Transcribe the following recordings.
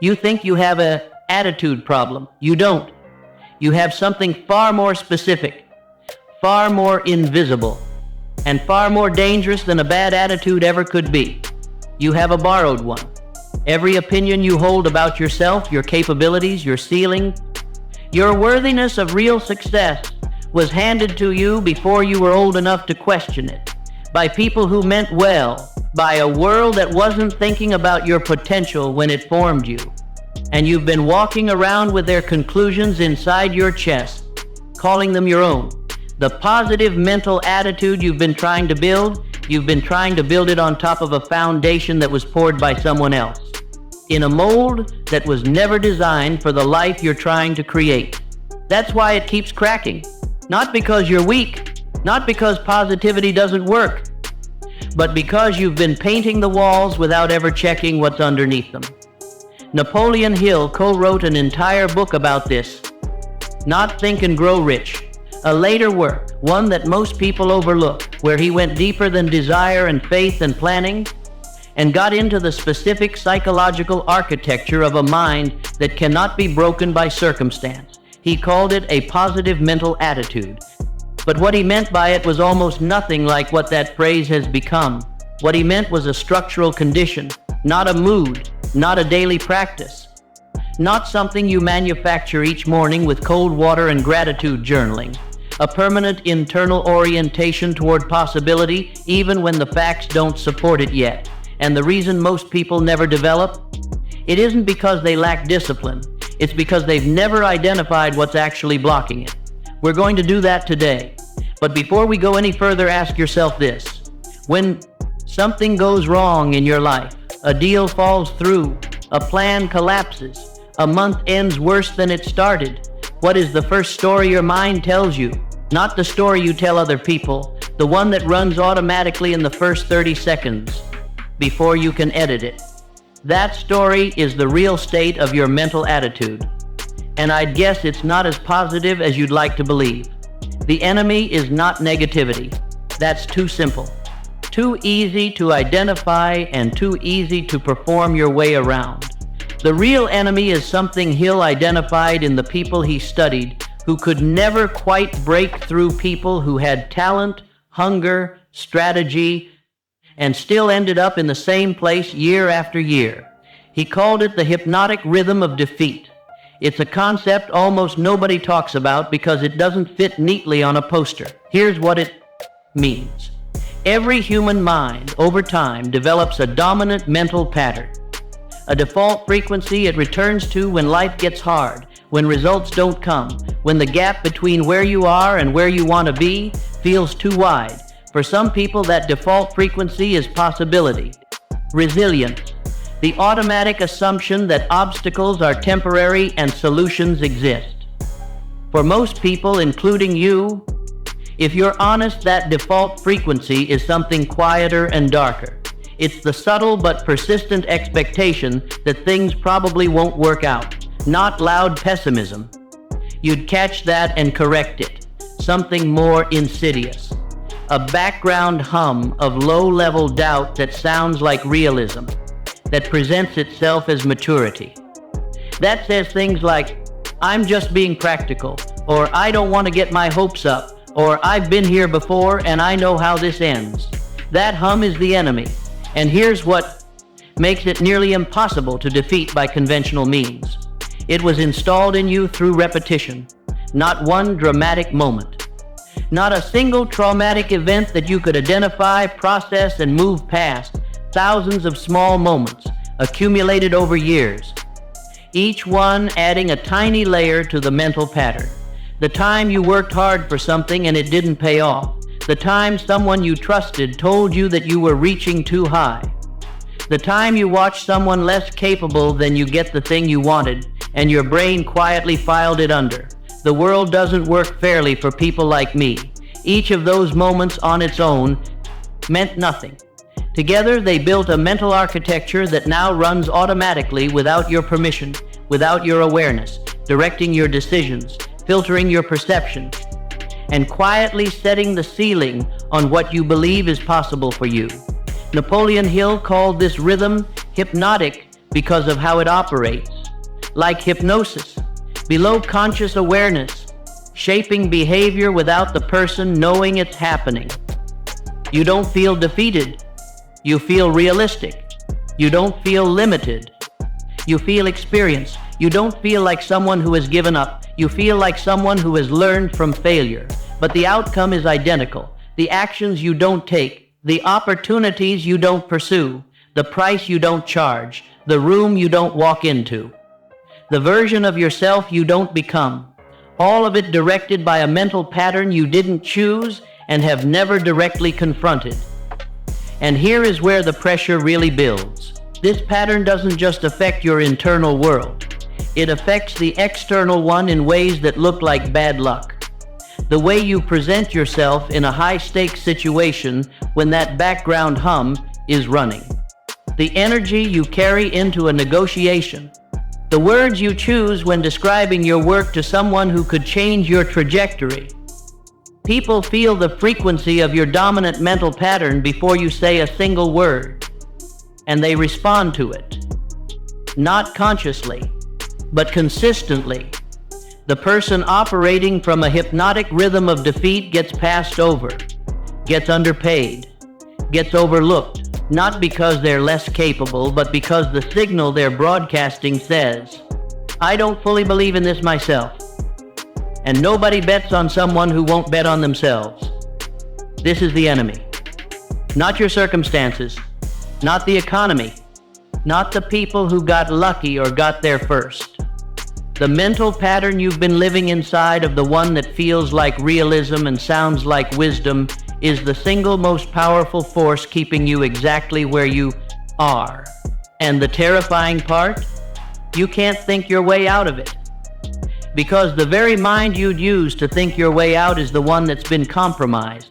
You think you have an attitude problem. You don't. You have something far more specific, far more invisible, and far more dangerous than a bad attitude ever could be. You have a borrowed one. Every opinion you hold about yourself, your capabilities, your ceiling, your worthiness of real success was handed to you before you were old enough to question it, by people who meant well, by a world that wasn't thinking about your potential when it formed you. And you've been walking around with their conclusions inside your chest, calling them your own. The positive mental attitude you've been trying to build it on top of a foundation that was poured by someone else, in a mold that was never designed for the life you're trying to create. That's why it keeps cracking. Not because you're weak, not because positivity doesn't work, but because you've been painting the walls without ever checking what's underneath them. Napoleon Hill co-wrote an entire book about this, Not Think and Grow Rich, a later work, one that most people overlook, where he went deeper than desire and faith and planning, and got into the specific psychological architecture of a mind that cannot be broken by circumstance. He called it a positive mental attitude. But what he meant by it was almost nothing like what that phrase has become. What he meant was a structural condition, not a mood, not a daily practice, not something you manufacture each morning with cold water and gratitude journaling. A permanent internal orientation toward possibility, even when the facts don't support it yet. And the reason most people never develop? It isn't because they lack discipline. It's because they've never identified what's actually blocking it. We're going to do that today. But before we go any further, ask yourself this. When something goes wrong in your life, a deal falls through, a plan collapses, a month ends worse than it started, what is the first story your mind tells you? Not the story you tell other people, the one that runs automatically in the first 30 seconds before you can edit it. That story is the real state of your mental attitude. And I'd guess it's not as positive as you'd like to believe. The enemy is not negativity. That's too simple. Too easy to identify and too easy to perform your way around. The real enemy is something Hill identified in the people he studied, who could never quite break through, people who had talent, hunger, strategy, and still ended up in the same place year after year. He called it the hypnotic rhythm of defeat. It's a concept almost nobody talks about because it doesn't fit neatly on a poster. Here's what it means. Every human mind, over time, develops a dominant mental pattern, a default frequency it returns to when life gets hard, when results don't come, when the gap between where you are and where you want to be feels too wide. For some people, that default frequency is possibility, resilience, the automatic assumption that obstacles are temporary and solutions exist. For most people, including you, if you're honest, that default frequency is something quieter and darker. It's the subtle but persistent expectation that things probably won't work out, not loud pessimism. You'd catch that and correct it. Something more insidious. A background hum of low-level doubt that sounds like realism, that presents itself as maturity. That says things like, I'm just being practical, or I don't want to get my hopes up, or I've been here before and I know how this ends. That hum is the enemy, and here's what makes it nearly impossible to defeat by conventional means. It was installed in you through repetition, not one dramatic moment. Not a single traumatic event that you could identify, process, and move past. Thousands of small moments accumulated over years, each one adding a tiny layer to the mental pattern. The time you worked hard for something and it didn't pay off. The time someone you trusted told you that you were reaching too high. The time you watched someone less capable than you get the thing you wanted, and your brain quietly filed it under. The world doesn't work fairly for people like me. Each of those moments on its own meant nothing. Together, they built a mental architecture that now runs automatically without your permission, without your awareness, directing your decisions, filtering your perceptions, and quietly setting the ceiling on what you believe is possible for you. Napoleon Hill called this rhythm hypnotic because of how it operates. Like hypnosis, below conscious awareness, shaping behavior without the person knowing it's happening. You don't feel defeated. You feel realistic. You don't feel limited. You feel experience. You don't feel like someone who has given up. You feel like someone who has learned from failure. But the outcome is identical. The actions you don't take, the opportunities you don't pursue, the price you don't charge, the room you don't walk into, the version of yourself you don't become. All of it directed by a mental pattern you didn't choose and have never directly confronted. And here is where the pressure really builds. This pattern doesn't just affect your internal world. It affects the external one in ways that look like bad luck. The way you present yourself in a high-stakes situation when that background hum is running. The energy you carry into a negotiation. The words you choose when describing your work to someone who could change your trajectory. People feel the frequency of your dominant mental pattern before you say a single word, and they respond to it. Not consciously, but consistently. The person operating from a hypnotic rhythm of defeat gets passed over, gets underpaid, gets overlooked, not because they're less capable, but because the signal they're broadcasting says, "I don't fully believe in this myself." And nobody bets on someone who won't bet on themselves. This is the enemy. Not your circumstances, not the economy, not the people who got lucky or got there first. The mental pattern you've been living inside of the one that feels like realism and sounds like wisdom is the single most powerful force keeping you exactly where you are. And the terrifying part? You can't think your way out of it. Because the very mind you'd use to think your way out is the one that's been compromised.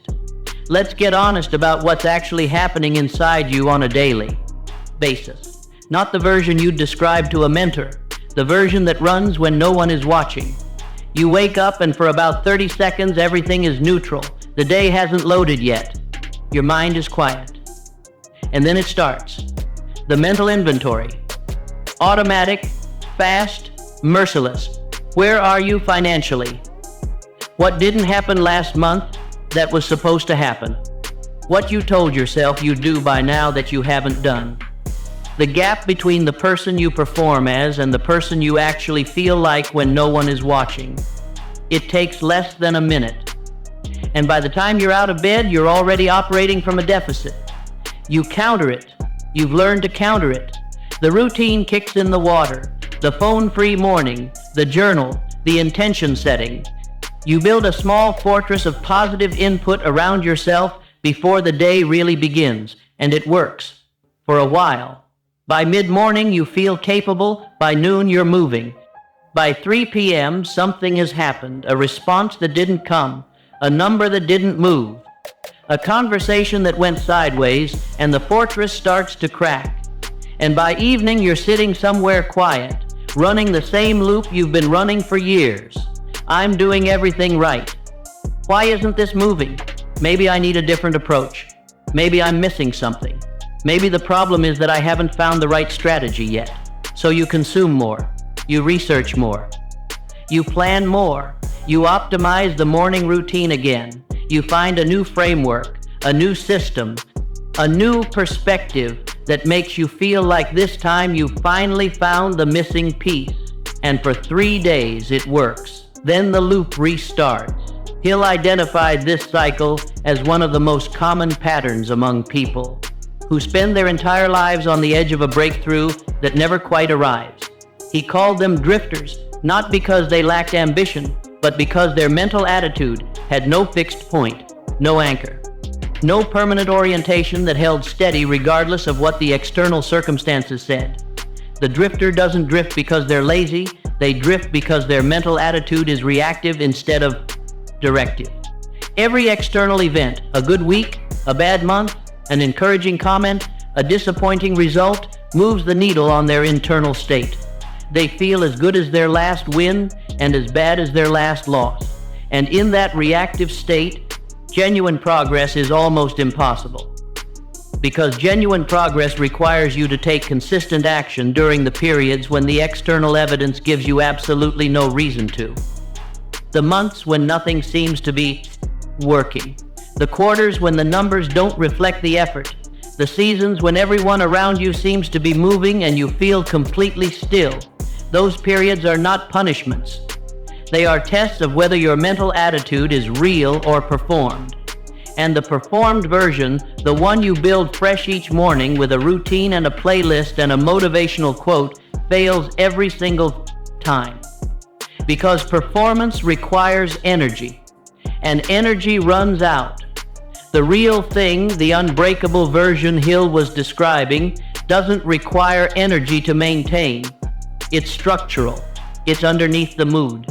Let's get honest about what's actually happening inside you on a daily basis. Not the version you'd describe to a mentor, the version that runs when no one is watching. You wake up and for about 30 seconds everything is neutral. The day hasn't loaded yet. Your mind is quiet. And then it starts. The mental inventory. Automatic, fast, merciless. Where are you financially? What didn't happen last month that was supposed to happen? What you told yourself you'd do by now that you haven't done? The gap between the person you perform as and the person you actually feel like when no one is watching. It takes less than a minute. And by the time you're out of bed, you're already operating from a deficit. You counter it. You've learned to counter it. The routine kicks in the water. The phone-free morning, the journal, the intention setting. You build a small fortress of positive input around yourself before the day really begins, and it works. For a while. By mid-morning, you feel capable. By noon, you're moving. By 3 p.m., something has happened, a response that didn't come, a number that didn't move, a conversation that went sideways, and the fortress starts to crack. And by evening, you're sitting somewhere quiet, running the same loop you've been running for years. I'm doing everything right. Why isn't this moving? Maybe I need a different approach. Maybe I'm missing something. Maybe the problem is that I haven't found the right strategy yet. So you consume more. You research more. You plan more. You optimize the morning routine again. You find a new framework, a new system, a new perspective that makes you feel like this time you finally found the missing piece. And for 3 days it works. Then the loop restarts. Hill identified this cycle as one of the most common patterns among people who spend their entire lives on the edge of a breakthrough that never quite arrives. He called them drifters, not because they lacked ambition, but because their mental attitude had no fixed point, no anchor, no permanent orientation that held steady regardless of what the external circumstances said. The drifter doesn't drift because they're lazy, they drift because their mental attitude is reactive instead of directive. Every external event, a good week, a bad month, an encouraging comment, a disappointing result, moves the needle on their internal state. They feel as good as their last win and as bad as their last loss. And in that reactive state, genuine progress is almost impossible. Because genuine progress requires you to take consistent action during the periods when the external evidence gives you absolutely no reason to. The months when nothing seems to be working. The quarters when the numbers don't reflect the effort. The seasons when everyone around you seems to be moving and you feel completely still. Those periods are not punishments. They are tests of whether your mental attitude is real or performed. And the performed version, the one you build fresh each morning with a routine and a playlist and a motivational quote, fails every single time. Because performance requires energy, and energy runs out. The real thing, the unbreakable version Hill was describing, doesn't require energy to maintain. It's structural. It's underneath the mood.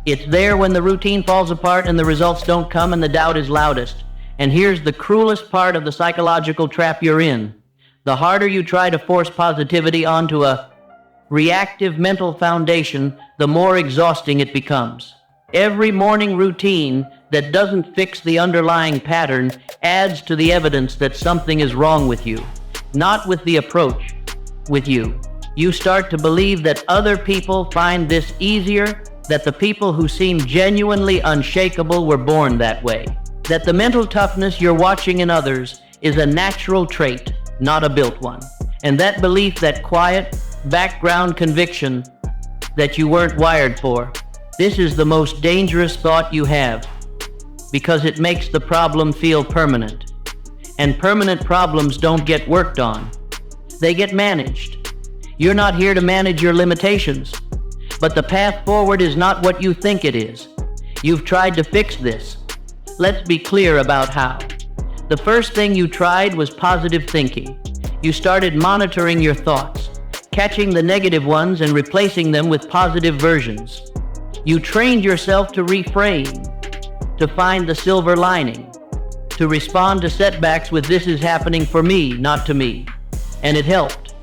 It's there when the routine falls apart and the results don't come and the doubt is loudest. And here's the cruelest part of the psychological trap you're in. The harder you try to force positivity onto a reactive mental foundation, the more exhausting it becomes. Every morning routine that doesn't fix the underlying pattern adds to the evidence that something is wrong with you. Not with the approach, with you. You start to believe that other people find this easier, that the people who seem genuinely unshakable were born that way. That the mental toughness you're watching in others is a natural trait, not a built one. And that belief, that quiet, background conviction that you weren't wired for, this is the most dangerous thought you have, because it makes the problem feel permanent. And permanent problems don't get worked on. They get managed. You're not here to manage your limitations, but the path forward is not what you think it is. You've tried to fix this. Let's be clear about how. The first thing you tried was positive thinking. You started monitoring your thoughts, catching the negative ones and replacing them with positive versions. You trained yourself to reframe, to find the silver lining, to respond to setbacks with "this is happening for me, not to me." And it helped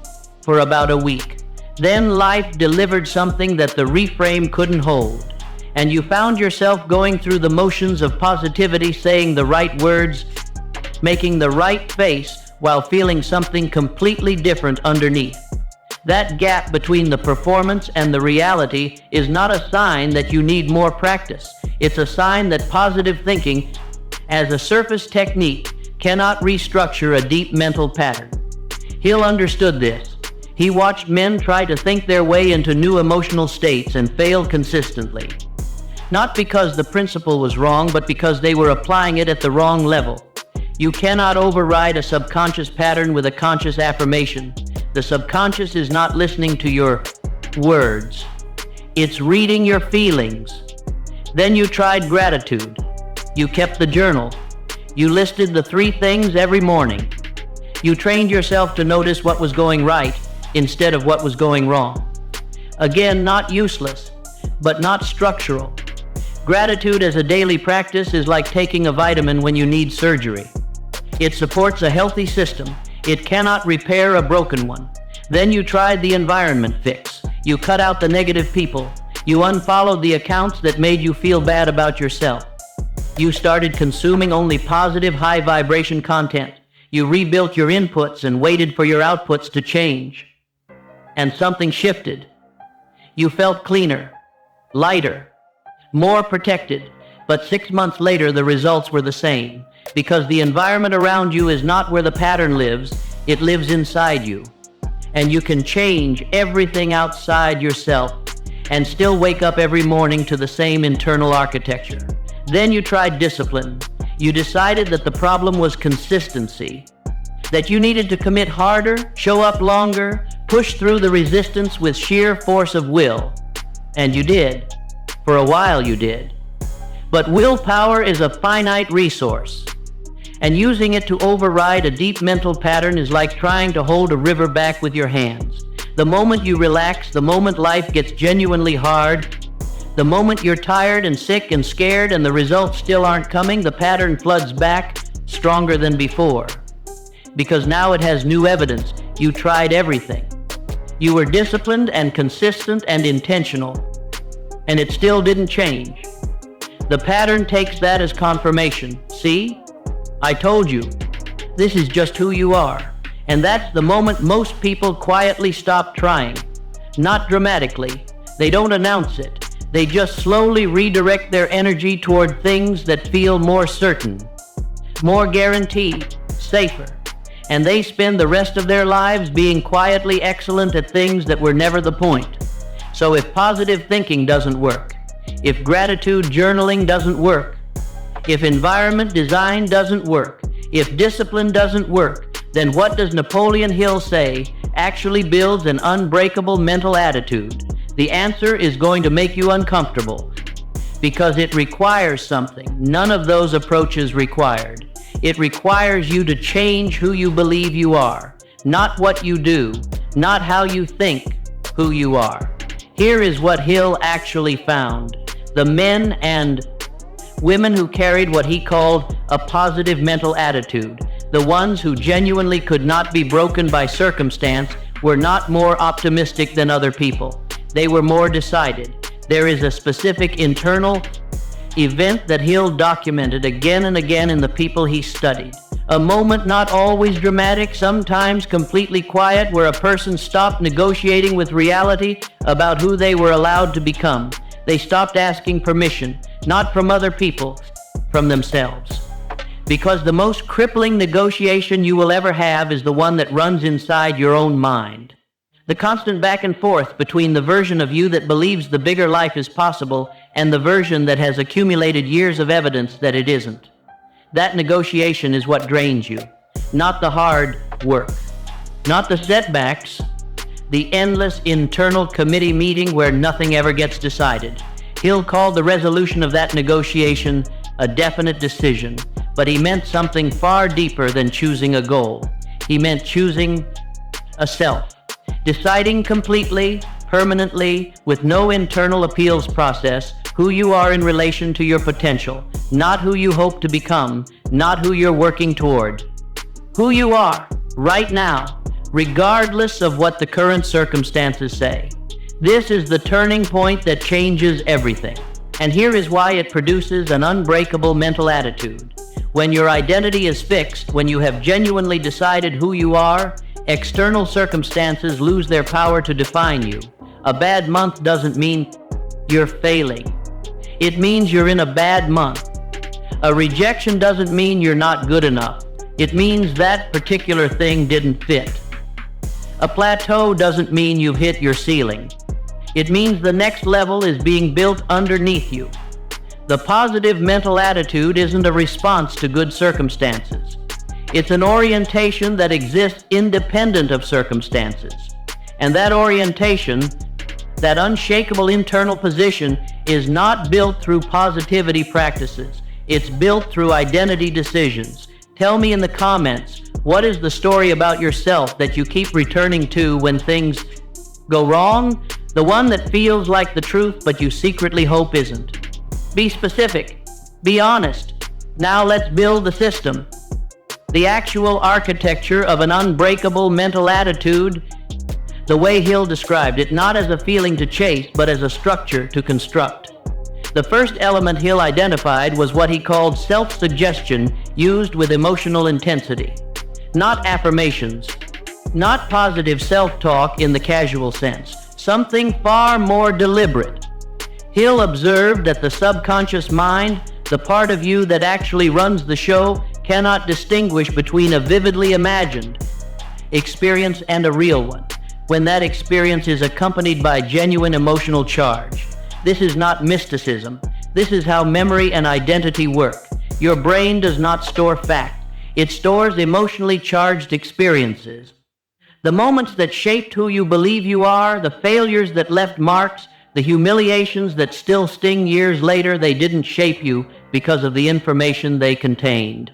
for about a week. Then life delivered something that the reframe couldn't hold. And you found yourself going through the motions of positivity, saying the right words, making the right face, while feeling something completely different underneath. That gap between the performance and the reality is not a sign that you need more practice. It's a sign that positive thinking, as a surface technique, cannot restructure a deep mental pattern. Hill understood this. He watched men try to think their way into new emotional states and fail consistently. Not because the principle was wrong, but because they were applying it at the wrong level. You cannot override a subconscious pattern with a conscious affirmation. The subconscious is not listening to your words. It's reading your feelings. Then you tried gratitude. You kept the journal. You listed the 3 things every morning. You trained yourself to notice what was going right instead of what was going wrong. Again, not useless, but not structural. Gratitude as a daily practice is like taking a vitamin when you need surgery. It supports a healthy system. It cannot repair a broken one. Then you tried the environment fix. You cut out the negative people. You unfollowed the accounts that made you feel bad about yourself. You started consuming only positive, high-vibration content. You rebuilt your inputs and waited for your outputs to change. And something shifted. You felt cleaner, lighter, more protected, but 6 months later the results were the same, because the environment around you is not where the pattern lives, it lives inside you. And you can change everything outside yourself and still wake up every morning to the same internal architecture. Then you tried discipline. You decided that the problem was consistency, that you needed to commit harder, show up longer, push through the resistance with sheer force of will. And you did. For a while you did. But willpower is a finite resource, and using it to override a deep mental pattern is like trying to hold a river back with your hands. The moment you relax, the moment life gets genuinely hard, the moment you're tired and sick and scared and the results still aren't coming, the pattern floods back stronger than before. Because now it has new evidence. You tried everything. You were disciplined and consistent and intentional, and it still didn't change. The pattern takes that as confirmation. See? I told you. This is just who you are. And that's the moment most people quietly stop trying. Not dramatically. They don't announce it. They just slowly redirect their energy toward things that feel more certain, more guaranteed, safer. And they spend the rest of their lives being quietly excellent at things that were never the point. So if positive thinking doesn't work, if gratitude journaling doesn't work, if environment design doesn't work, if discipline doesn't work, then what does Napoleon Hill say actually builds an unbreakable mental attitude? The answer is going to make you uncomfortable because it requires something none of those approaches required. It requires you to change who you believe you are, not what you do, not how you think who you are. Here is what Hill actually found. The men and women who carried what he called a positive mental attitude, the ones who genuinely could not be broken by circumstance, were not more optimistic than other people. They were more decided. There is a specific internal event that Hill documented again and again in the people he studied. A moment not always dramatic, sometimes completely quiet, where a person stopped negotiating with reality about who they were allowed to become. They stopped asking permission, not from other people, from themselves. Because the most crippling negotiation you will ever have is the one that runs inside your own mind. The constant back and forth between the version of you that believes the bigger life is possible and the version that has accumulated years of evidence that it isn't. That negotiation is what drains you, not the hard work, not the setbacks, the endless internal committee meeting where nothing ever gets decided. Hill called the resolution of that negotiation a definite decision, but he meant something far deeper than choosing a goal. He meant choosing a self, deciding completely, permanently, with no internal appeals process, who you are in relation to your potential, not who you hope to become, not who you're working toward. Who you are, right now, regardless of what the current circumstances say. This is the turning point that changes everything. And here is why it produces an unbreakable mental attitude. When your identity is fixed, when you have genuinely decided who you are, external circumstances lose their power to define you. A bad month doesn't mean you're failing. It means you're in a bad month. A rejection doesn't mean you're not good enough. It means that particular thing didn't fit. A plateau doesn't mean you've hit your ceiling. It means the next level is being built underneath you. The positive mental attitude isn't a response to good circumstances. It's an orientation that exists independent of circumstances. And that orientation, that unshakable internal position, is not built through positivity practices. It's built through identity decisions. Tell me in the comments, what is the story about yourself that you keep returning to when things go wrong? The one that feels like the truth, but you secretly hope isn't. Be specific. Be honest. Now let's build the system. The actual architecture of an unbreakable mental attitude, the way Hill described it, not as a feeling to chase, but as a structure to construct. The first element Hill identified was what he called self-suggestion used with emotional intensity. Not affirmations, not positive self-talk in the casual sense, something far more deliberate. Hill observed that the subconscious mind, the part of you that actually runs the show, cannot distinguish between a vividly imagined experience and a real one, when that experience is accompanied by genuine emotional charge. This is not mysticism. This is how memory and identity work. Your brain does not store fact. It stores emotionally charged experiences. The moments that shaped who you believe you are, the failures that left marks, the humiliations that still sting years later, they didn't shape you because of the information they contained.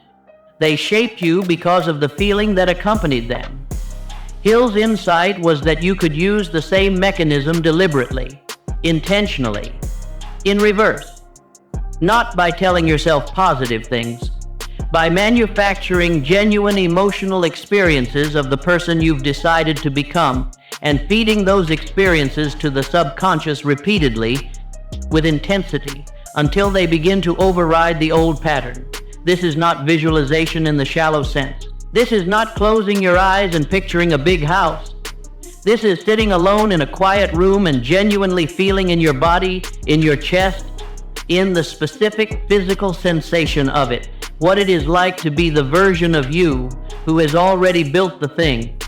They shaped you because of the feeling that accompanied them. Hill's insight was that you could use the same mechanism deliberately, intentionally, in reverse. Not by telling yourself positive things, by manufacturing genuine emotional experiences of the person you've decided to become and feeding those experiences to the subconscious repeatedly with intensity until they begin to override the old pattern. This is not visualization in the shallow sense. This is not closing your eyes and picturing a big house. This is sitting alone in a quiet room and genuinely feeling in your body, in your chest, in the specific physical sensation of it, what it is like to be the version of you who has already built the thing.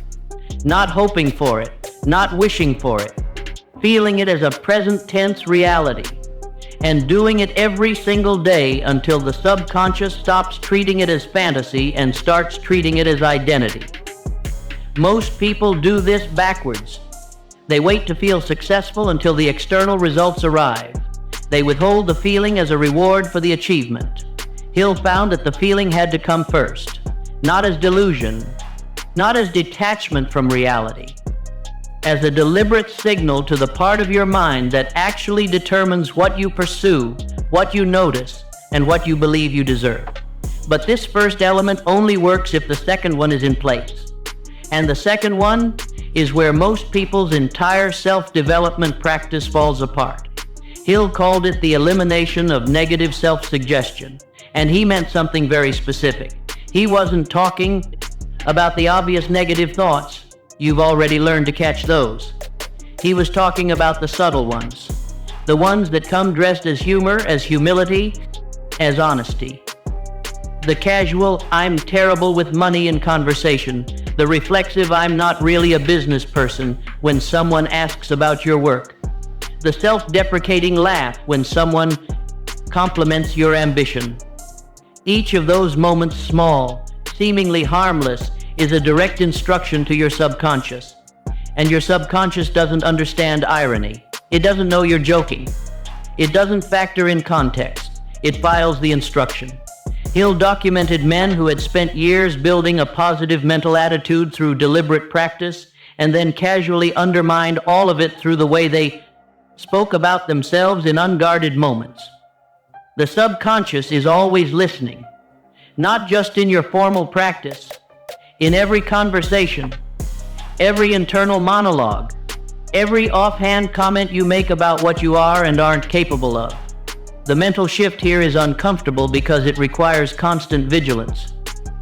Not hoping for it, not wishing for it, feeling it as a present tense reality, and doing it every single day until the subconscious stops treating it as fantasy and starts treating it as identity. Most people do this backwards. They wait to feel successful until the external results arrive. They withhold the feeling as a reward for the achievement. Hill found that the feeling had to come first, not as delusion, not as detachment from reality, as a deliberate signal to the part of your mind that actually determines what you pursue, what you notice, and what you believe you deserve. But this first element only works if the second one is in place. And the second one is where most people's entire self-development practice falls apart. Hill called it the elimination of negative self-suggestion, and he meant something very specific. He wasn't talking about the obvious negative thoughts. You've already learned to catch those. He was talking about the subtle ones, the ones that come dressed as humor, as humility, as honesty. The casual, I'm terrible with money in conversation, the reflexive, I'm not really a business person when someone asks about your work, the self-deprecating laugh when someone compliments your ambition. Each of those moments, small, seemingly harmless, is a direct instruction to your subconscious. And your subconscious doesn't understand irony. It doesn't know you're joking. It doesn't factor in context. It files the instruction. Hill documented men who had spent years building a positive mental attitude through deliberate practice and then casually undermined all of it through the way they spoke about themselves in unguarded moments. The subconscious is always listening, not just in your formal practice, in every conversation, every internal monologue, every offhand comment you make about what you are and aren't capable of. The mental shift here is uncomfortable because it requires constant vigilance.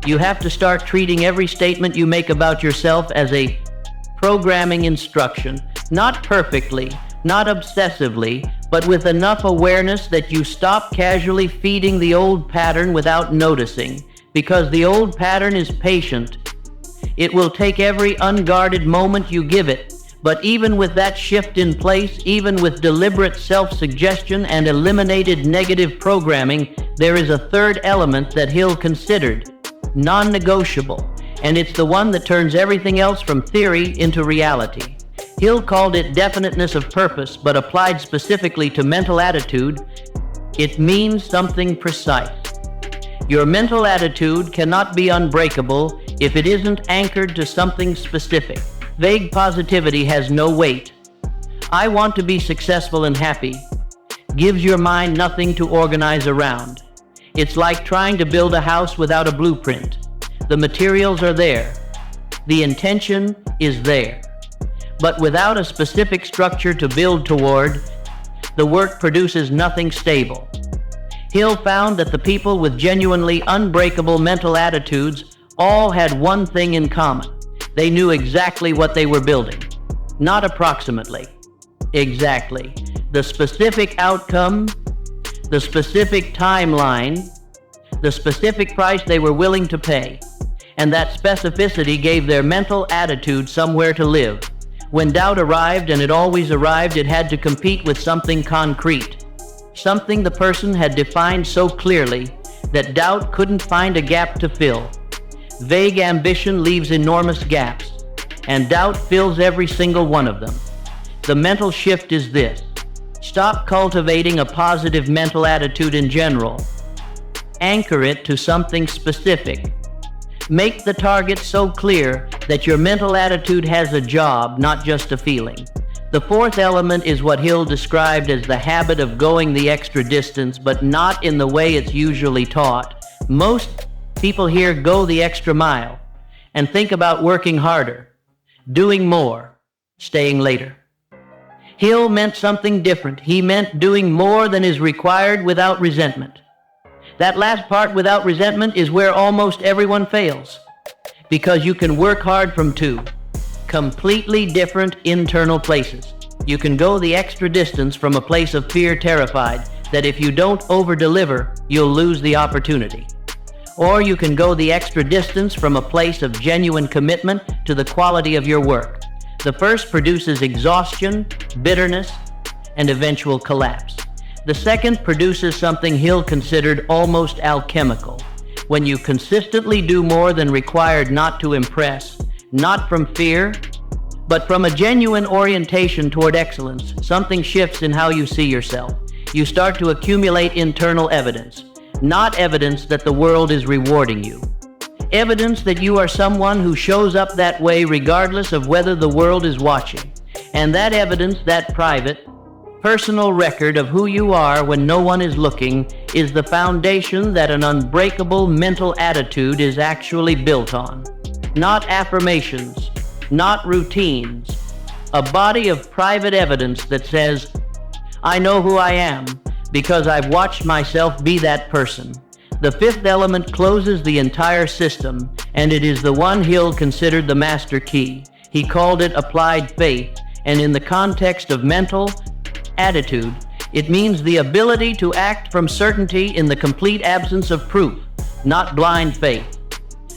You have to start treating every statement you make about yourself as a programming instruction, not perfectly, not obsessively, but with enough awareness that you stop casually feeding the old pattern without noticing, because the old pattern is patient. It will take every unguarded moment you give it. But even with that shift in place, even with deliberate self-suggestion and eliminated negative programming, there is a third element that Hill considered non-negotiable, and it's the one that turns everything else from theory into reality. Hill called it definiteness of purpose, but applied specifically to mental attitude, it means something precise. Your mental attitude cannot be unbreakable if it isn't anchored to something specific. Vague positivity has no weight. I want to be successful and happy gives your mind nothing to organize around. It's like trying to build a house without a blueprint. The materials are there. The intention is there. But without a specific structure to build toward, the work produces nothing stable. Hill found that the people with genuinely unbreakable mental attitudes all had one thing in common. They knew exactly what they were building. Not approximately. Exactly. The specific outcome, the specific timeline, the specific price they were willing to pay. And that specificity gave their mental attitude somewhere to live. When doubt arrived, and it always arrived, it had to compete with something concrete. Something the person had defined so clearly that doubt couldn't find a gap to fill. Vague ambition leaves enormous gaps, and doubt fills every single one of them. The mental shift is this: stop cultivating a positive mental attitude in general. Anchor it to something specific. Make the target so clear that your mental attitude has a job, not just a feeling. The fourth element is what Hill described as the habit of going the extra distance, but not in the way it's usually taught. Most people here go the extra mile and think about working harder, doing more, staying later. Hill meant something different. He meant doing more than is required without resentment. That last part, without resentment, is where almost everyone fails. Because you can work hard from two completely different internal places. You can go the extra distance from a place of fear, terrified that if you don't over-deliver, you'll lose the opportunity. Or you can go the extra distance from a place of genuine commitment to the quality of your work. The first produces exhaustion, bitterness, and eventual collapse. The second produces something Hill considered almost alchemical. When you consistently do more than required not to impress, not from fear, but from a genuine orientation toward excellence, something shifts in how you see yourself. You start to accumulate internal evidence, not evidence that the world is rewarding you. Evidence that you are someone who shows up that way regardless of whether the world is watching. And that evidence, that private, personal record of who you are when no one is looking, is the foundation that an unbreakable mental attitude is actually built on. Not affirmations, not routines. A body of private evidence that says, I know who I am because I've watched myself be that person. The fifth element closes the entire system, and it is the one Hill considered the master key. He called it applied faith, and in the context of mental attitude, it means the ability to act from certainty in the complete absence of proof, not blind faith,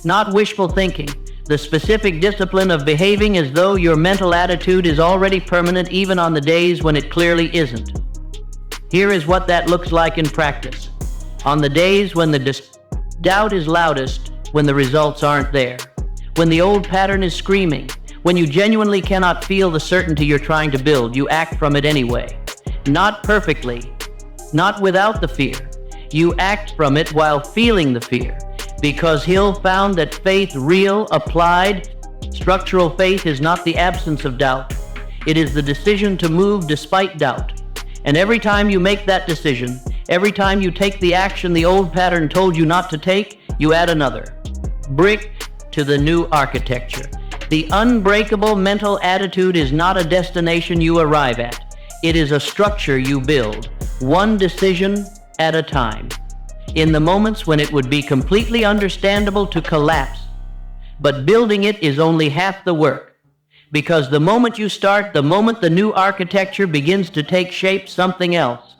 not wishful thinking. The specific discipline of behaving as though your mental attitude is already permanent even on the days when it clearly isn't. Here is what that looks like in practice. On the days when the doubt is loudest, when the results aren't there, when the old pattern is screaming, when you genuinely cannot feel the certainty you're trying to build, you act from it anyway. Not perfectly, not without the fear. You act from it while feeling the fear. Because Hill found that faith, real, applied, structural faith, is not the absence of doubt. It is the decision to move despite doubt. And every time you make that decision, every time you take the action the old pattern told you not to take, you add another brick to the new architecture. The unbreakable mental attitude is not a destination you arrive at. It is a structure you build, one decision at a time. In the moments when it would be completely understandable to collapse. But building it is only half the work. Because the moment you start, the moment the new architecture begins to take shape, something else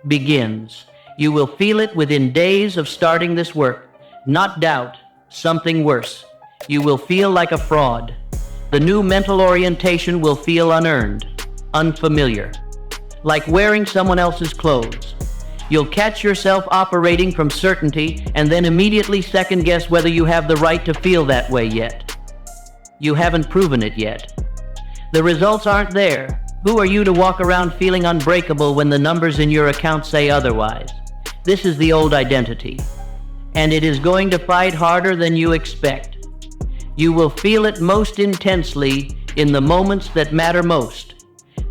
begins. You will feel it within days of starting this work. Not doubt, something worse. You will feel like a fraud. The new mental orientation will feel unearned, unfamiliar, like wearing someone else's clothes. You'll catch yourself operating from certainty and then immediately second-guess whether you have the right to feel that way yet. You haven't proven it yet. The results aren't there. Who are you to walk around feeling unbreakable when the numbers in your account say otherwise? This is the old identity, and it is going to fight harder than you expect. You will feel it most intensely in the moments that matter most.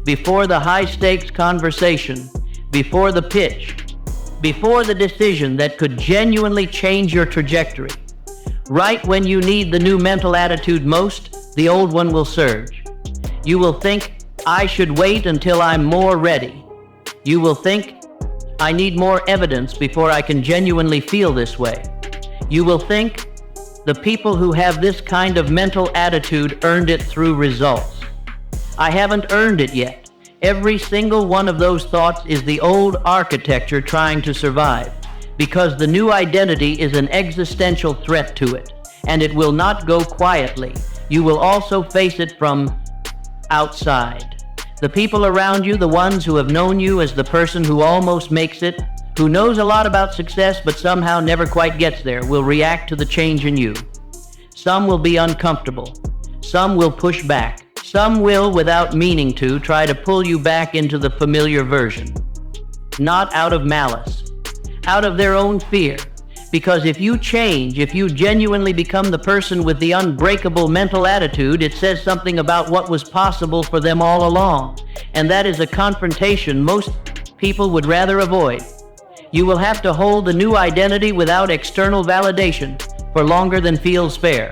Before the high-stakes conversation, before the pitch, before the decision that could genuinely change your trajectory. Right when you need the new mental attitude most, the old one will surge. You will think, I should wait until I'm more ready. You will think, I need more evidence before I can genuinely feel this way. You will think, the people who have this kind of mental attitude earned it through results. I haven't earned it yet. Every single one of those thoughts is the old architecture trying to survive, because the new identity is an existential threat to it, and it will not go quietly. You will also face it from outside. The people around you, the ones who have known you as the person who almost makes it, who knows a lot about success but somehow never quite gets there, will react to the change in you. Some will be uncomfortable. Some will push back. Some will, without meaning to, try to pull you back into the familiar version. Not out of malice, out of their own fear. Because if you change, if you genuinely become the person with the unbreakable mental attitude, it says something about what was possible for them all along. And that is a confrontation most people would rather avoid. You will have to hold the new identity without external validation for longer than feels fair.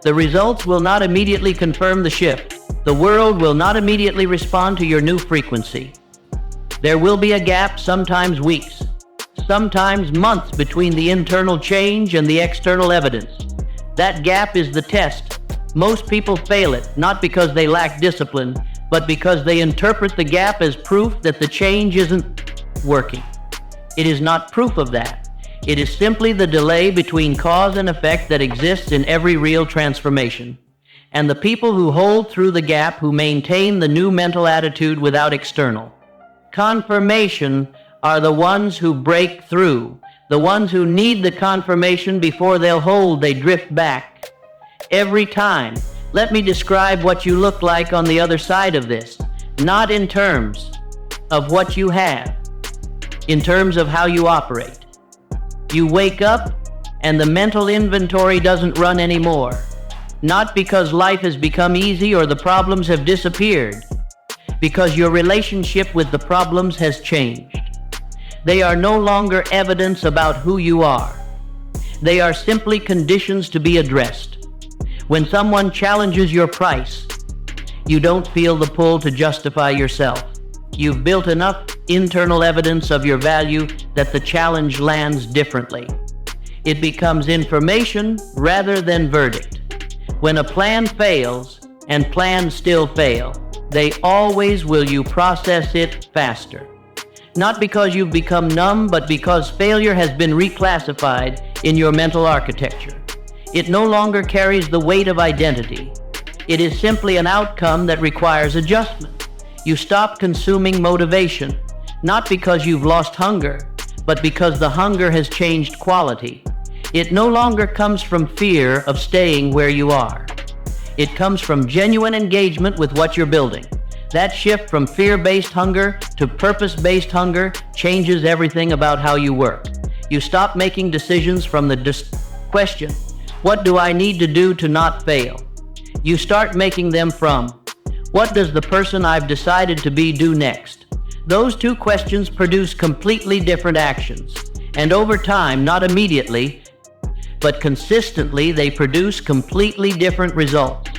The results will not immediately confirm the shift. The world will not immediately respond to your new frequency. There will be a gap, sometimes weeks, sometimes months, between the internal change and the external evidence. That gap is the test. Most people fail it, not because they lack discipline, but because they interpret the gap as proof that the change isn't working. It is not proof of that. It is simply the delay between cause and effect that exists in every real transformation. And the people who hold through the gap, who maintain the new mental attitude without external confirmation, are the ones who break through. The ones who need the confirmation before they'll hold, they drift back. Every time. Let me describe what you look like on the other side of this, not in terms of what you have, in terms of how you operate. You wake up and the mental inventory doesn't run anymore, not because life has become easy or the problems have disappeared, because your relationship with the problems has changed. They are no longer evidence about who you are. They are simply conditions to be addressed. When someone challenges your price, you don't feel the pull to justify yourself. You've built enough internal evidence of your value that the challenge lands differently. It becomes information rather than verdict. When a plan fails, and plans still fail, they always will you process it faster. Not because you've become numb, but because failure has been reclassified in your mental architecture. It no longer carries the weight of identity. It is simply an outcome that requires adjustment. You stop consuming motivation, not because you've lost hunger, but because the hunger has changed quality. It no longer comes from fear of staying where you are. It comes from genuine engagement with what you're building. That shift from fear-based hunger to purpose-based hunger changes everything about how you work. You stop making decisions from the question, what do I need to do to not fail? You start making them from, what does the person I've decided to be do next? Those two questions produce completely different actions. And over time, not immediately, but consistently, they produce completely different results.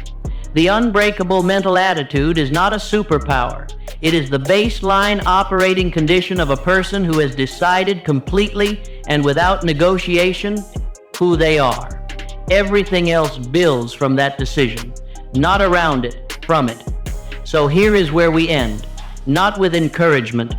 The unbreakable mental attitude is not a superpower. It is the baseline operating condition of a person who has decided completely and without negotiation who they are. Everything else builds from that decision, not around it, from it. So here is where we end, not with encouragement,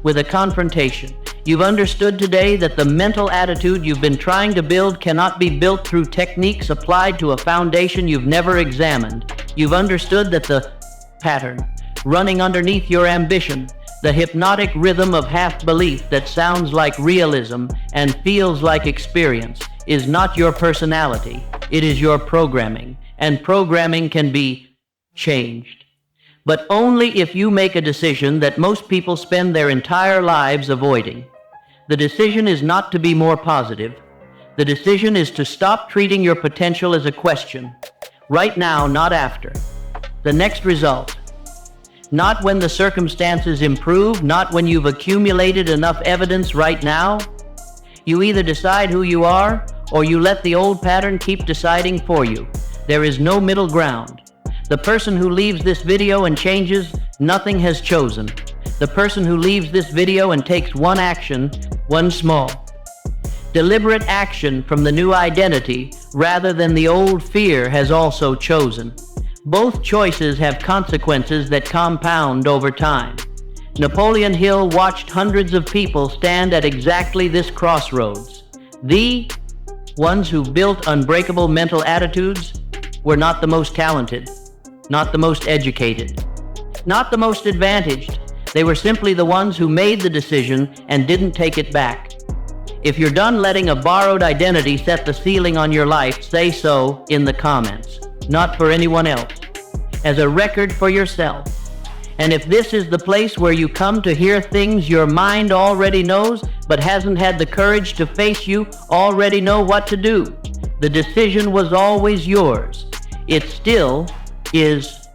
with a confrontation. You've understood today that the mental attitude you've been trying to build cannot be built through techniques applied to a foundation you've never examined. You've understood that the pattern running underneath your ambition, the hypnotic rhythm of half-belief that sounds like realism and feels like experience, is not your personality. It is your programming, and programming can be changed. But only if you make a decision that most people spend their entire lives avoiding. The decision is not to be more positive. The decision is to stop treating your potential as a question. Right now, not after. The next result. Not when the circumstances improve, not when you've accumulated enough evidence right now. You either decide who you are, or you let the old pattern keep deciding for you. There is no middle ground. The person who leaves this video and changes, nothing has chosen. The person who leaves this video and takes one action, one small, deliberate action from the new identity rather than the old fear, has also chosen. Both choices have consequences that compound over time. Napoleon Hill watched hundreds of people stand at exactly this crossroads. The ones who built unbreakable mental attitudes were not the most talented, not the most educated, not the most advantaged. They were simply the ones who made the decision and didn't take it back. If you're done letting a borrowed identity set the ceiling on your life, say so in the comments. Not for anyone else. As a record for yourself. And if this is the place where you come to hear things your mind already knows, but hasn't had the courage to face, you already know what to do. The decision was always yours. It still is